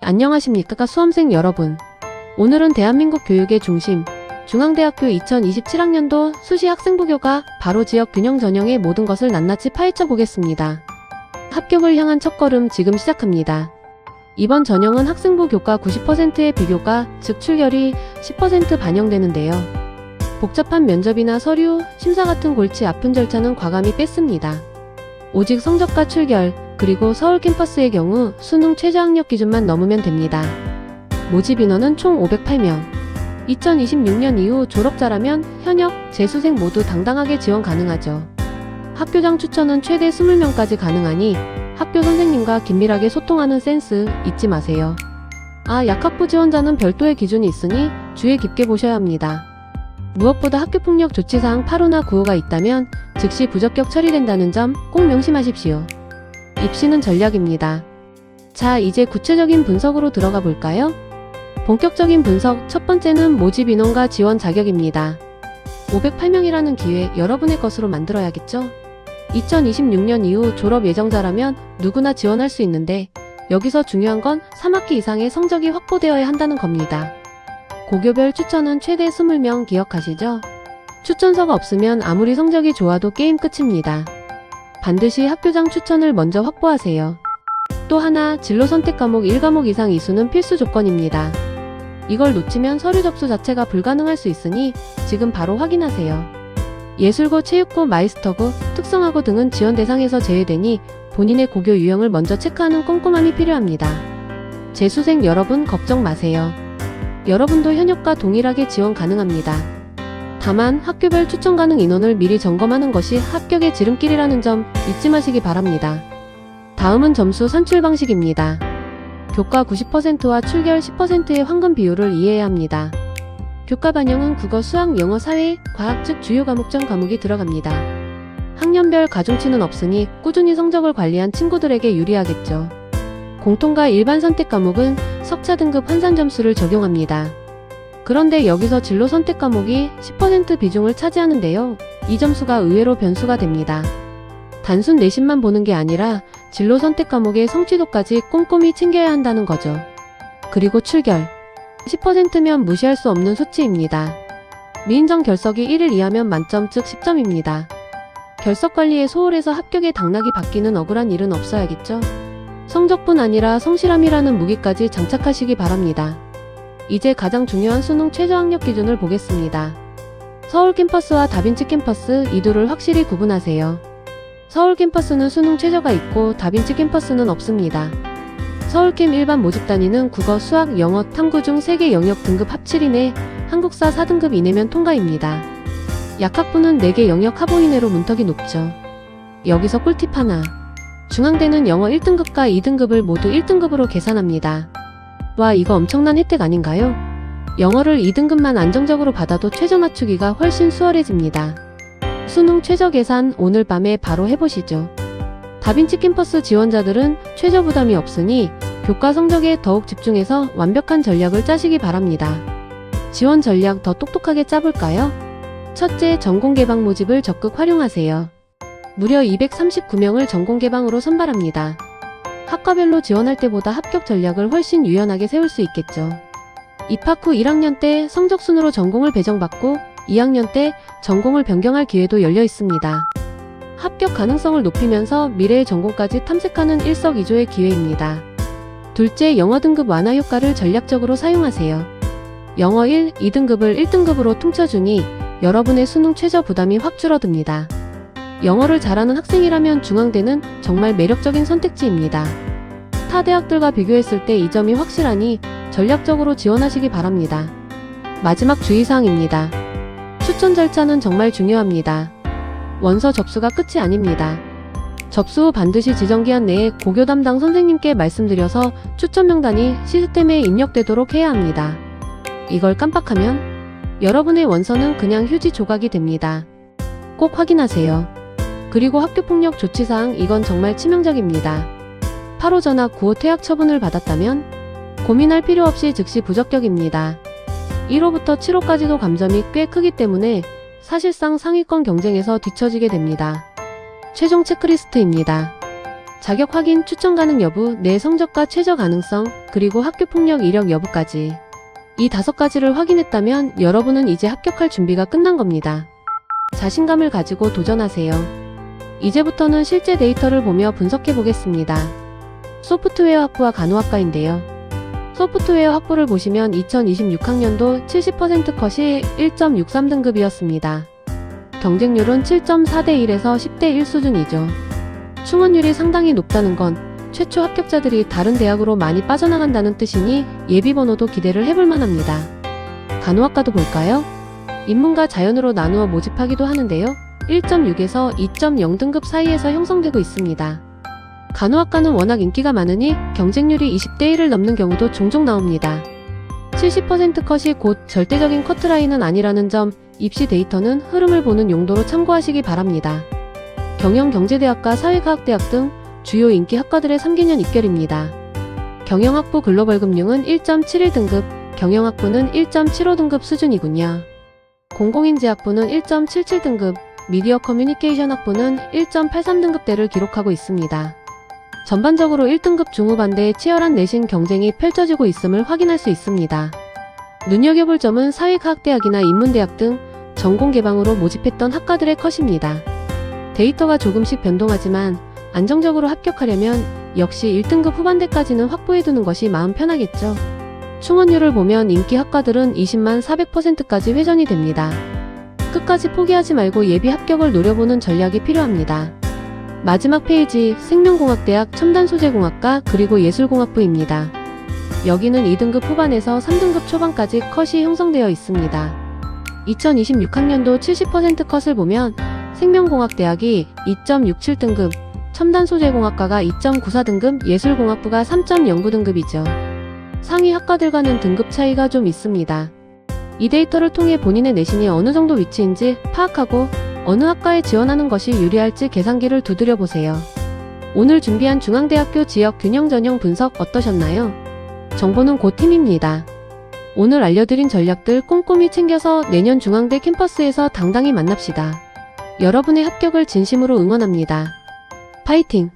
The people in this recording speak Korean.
안녕하십니까 수험생 여러분. 오늘은 대한민국 교육의 중심, 중앙대학교 2027학년도 수시 학생부교과 바로 지역 균형 전형의 모든 것을 낱낱이 파헤쳐 보겠습니다. 합격을 향한 첫걸음 지금 시작합니다. 이번 전형은 학생부 교과 90%의 비교과, 즉 출결이 10% 반영되는데요. 복잡한 면접이나 서류, 심사 같은 골치 아픈 절차는 과감히 뺐습니다. 오직 성적과 출결, 그리고 서울 캠퍼스의 경우 수능 최저학력 기준만 넘으면 됩니다. 모집 인원은 총 508명. 2026년 이후 졸업자라면 현역, 재수생 모두 당당하게 지원 가능하죠. 학교장 추천은 최대 20명까지 가능하니 학교 선생님과 긴밀하게 소통하는 센스 잊지 마세요. 약학부 지원자는 별도의 기준이 있으니 주의 깊게 보셔야 합니다. 무엇보다 학교폭력 조치사항 8호나 9호가 있다면 즉시 부적격 처리된다는 점 꼭 명심하십시오. 입시는 전략입니다. 자, 이제 구체적인 분석으로 들어가 볼까요? 본격적인 분석 첫 번째는 모집 인원과 지원 자격입니다. 508명이라는 기회 여러분의 것으로 만들어야겠죠? 2026년 이후 졸업 예정자라면 누구나 지원할 수 있는데 여기서 중요한 건 3학기 이상의 성적이 확보되어야 한다는 겁니다. 고교별 추천은 최대 20명 기억하시죠? 추천서가 없으면 아무리 성적이 좋아도 게임 끝입니다. 반드시 학교장 추천을 먼저 확보하세요. 또 하나, 진로 선택 과목 1과목 이상 이수는 필수 조건입니다. 이걸 놓치면 서류 접수 자체가 불가능할 수 있으니 지금 바로 확인하세요. 예술고, 체육고, 마이스터고, 특성화고 등은 지원 대상에서 제외되니 본인의 고교 유형을 먼저 체크하는 꼼꼼함이 필요합니다. 재수생 여러분 걱정 마세요. 여러분도 현역과 동일하게 지원 가능합니다. 다만 학교별 추천 가능 인원을 미리 점검하는 것이 합격의 지름길이라는 점 잊지 마시기 바랍니다. 다음은 점수 산출 방식입니다. 교과 90%와 출결 10%의 황금 비율을 이해해야 합니다. 교과 반영은 국어, 수학, 영어, 사회, 과학 즉 주요 과목 전 과목이 들어갑니다. 학년별 가중치는 없으니 꾸준히 성적을 관리한 친구들에게 유리하겠죠. 공통과 일반 선택 과목은 석차 등급 환산 점수를 적용합니다. 그런데 여기서 진로 선택 과목이 10% 비중을 차지하는데요. 이 점수가 의외로 변수가 됩니다. 단순 내신만 보는 게 아니라 진로 선택 과목의 성취도까지 꼼꼼히 챙겨야 한다는 거죠. 그리고 출결 10%면 무시할 수 없는 수치입니다. 미인정 결석이 1을 이하면 만점 즉 10점입니다. 결석 관리에 소홀해서 합격의 당락이 바뀌는 억울한 일은 없어야겠죠. 성적뿐 아니라 성실함이라는 무기까지 장착하시기 바랍니다. 이제 가장 중요한 수능 최저학력 기준을 보겠습니다. 서울 캠퍼스와 다빈치 캠퍼스 이 둘을 확실히 구분하세요. 서울 캠퍼스는 수능 최저가 있고 다빈치 캠퍼스는 없습니다. 서울캠 일반 모집 단위는 국어, 수학, 영어, 탐구 중 3개 영역 등급 합 7 이내, 한국사 4등급 이내면 통과입니다. 약학부는 4개 영역 합 5 이내로 문턱이 높죠. 여기서 꿀팁 하나. 중앙대는 영어 1등급과 2등급을 모두 1등급으로 계산합니다. 와, 이거 엄청난 혜택 아닌가요? 영어를 2등급만 안정적으로 받아도 최저 맞추기가 훨씬 수월해집니다. 수능 최저 계산 오늘 밤에 바로 해보시죠. 다빈치 캠퍼스 지원자들은 최저 부담이 없으니 교과 성적에 더욱 집중해서 완벽한 전략을 짜시기 바랍니다. 지원 전략 더 똑똑하게 짜볼까요? 첫째, 전공 개방 모집을 적극 활용하세요. 무려 239명을 전공 개방으로 선발합니다. 학과별로 지원할 때보다 합격 전략을 훨씬 유연하게 세울 수 있겠죠. 입학 후 1학년 때 성적 순으로 전공을 배정받고 2학년 때 전공을 변경할 기회도 열려 있습니다. 합격 가능성을 높이면서 미래의 전공까지 탐색하는 일석이조의 기회입니다. 둘째, 영어 등급 완화 효과를 전략적으로 사용하세요. 영어 1, 2등급을 1등급으로 퉁쳐주니 여러분의 수능 최저 부담이 확 줄어듭니다. 영어를 잘하는 학생이라면 중앙대는 정말 매력적인 선택지입니다. 타 대학들과 비교했을 때 이 점이 확실하니 전략적으로 지원하시기 바랍니다. 마지막 주의사항입니다. 추천 절차는 정말 중요합니다. 원서 접수가 끝이 아닙니다. 접수 후 반드시 지정기한 내에 고교 담당 선생님께 말씀드려서 추천 명단이 시스템에 입력되도록 해야 합니다. 이걸 깜빡하면 여러분의 원서는 그냥 휴지 조각이 됩니다. 꼭 확인하세요. 그리고 학교폭력 조치사항 이건 정말 치명적입니다. 8호 전학 9호 퇴학 처분을 받았다면 고민할 필요 없이 즉시 부적격입니다. 1호부터 7호까지도 감점이 꽤 크기 때문에 사실상 상위권 경쟁에서 뒤처지게 됩니다. 최종 체크리스트입니다. 자격 확인, 추천 가능 여부, 내 성적과 최저 가능성, 그리고 학교 폭력 이력 여부까지. 이 5가지를 확인했다면 여러분은 이제 합격할 준비가 끝난 겁니다. 자신감을 가지고 도전하세요. 이제부터는 실제 데이터를 보며 분석해 보겠습니다. 소프트웨어 학부와 간호학과인데요. 소프트웨어 학부를 보시면 2026학년도 70% 컷이 1.63등급이었습니다. 경쟁률은 7.4대 1에서 10대 1 수준이죠. 충원율이 상당히 높다는 건 최초 합격자들이 다른 대학으로 많이 빠져나간다는 뜻이니 예비번호도 기대를 해볼 만합니다. 간호학과도 볼까요? 인문과 자연으로 나누어 모집하기도 하는데요. 1.6에서 2.0 등급 사이에서 형성되고 있습니다. 간호학과는 워낙 인기가 많으니 경쟁률이 20대 1을 넘는 경우도 종종 나옵니다. 70% 컷이 곧 절대적인 커트라인은 아니라는 점, 입시 데이터는 흐름을 보는 용도로 참고하시기 바랍니다. 경영경제대학과 사회과학대학 등 주요 인기 학과들의 3개년 입결입니다. 경영학부 글로벌금융은 1.71등급, 경영학부는 1.75등급 수준이군요. 공공인지학부는 1.77등급, 미디어 커뮤니케이션 학부는 1.83등급대를 기록하고 있습니다. 전반적으로 1등급 중후반대의 치열한 내신 경쟁이 펼쳐지고 있음을 확인할 수 있습니다. 눈여겨볼 점은 사회과학대학이나 인문대학 등 전공 개방으로 모집했던 학과들의 컷입니다. 데이터가 조금씩 변동하지만 안정적으로 합격하려면 역시 1등급 후반대까지는 확보해두는 것이 마음 편하겠죠. 충원율을 보면 인기 학과들은 20만 400%까지 회전이 됩니다. 끝까지 포기하지 말고 예비 합격을 노려보는 전략이 필요합니다. 마지막 페이지, 생명공학대학 첨단소재공학과 그리고 예술공학부입니다. 여기는 2등급 후반에서 3등급 초반까지 컷이 형성되어 있습니다. 2026학년도 70% 컷을 보면 생명공학대학이 2.67등급, 첨단소재공학과가 2.94등급, 예술공학부가 3.09등급이죠. 상위 학과들과는 등급 차이가 좀 있습니다. 이 데이터를 통해 본인의 내신이 어느 정도 위치인지 파악하고 어느 학과에 지원하는 것이 유리할지 계산기를 두드려 보세요. 오늘 준비한 중앙대학교 지역 균형 전형 분석 어떠셨나요? 정보는 곧 힘입니다. 오늘 알려드린 전략들 꼼꼼히 챙겨서 내년 중앙대 캠퍼스에서 당당히 만납시다. 여러분의 합격을 진심으로 응원합니다. 파이팅!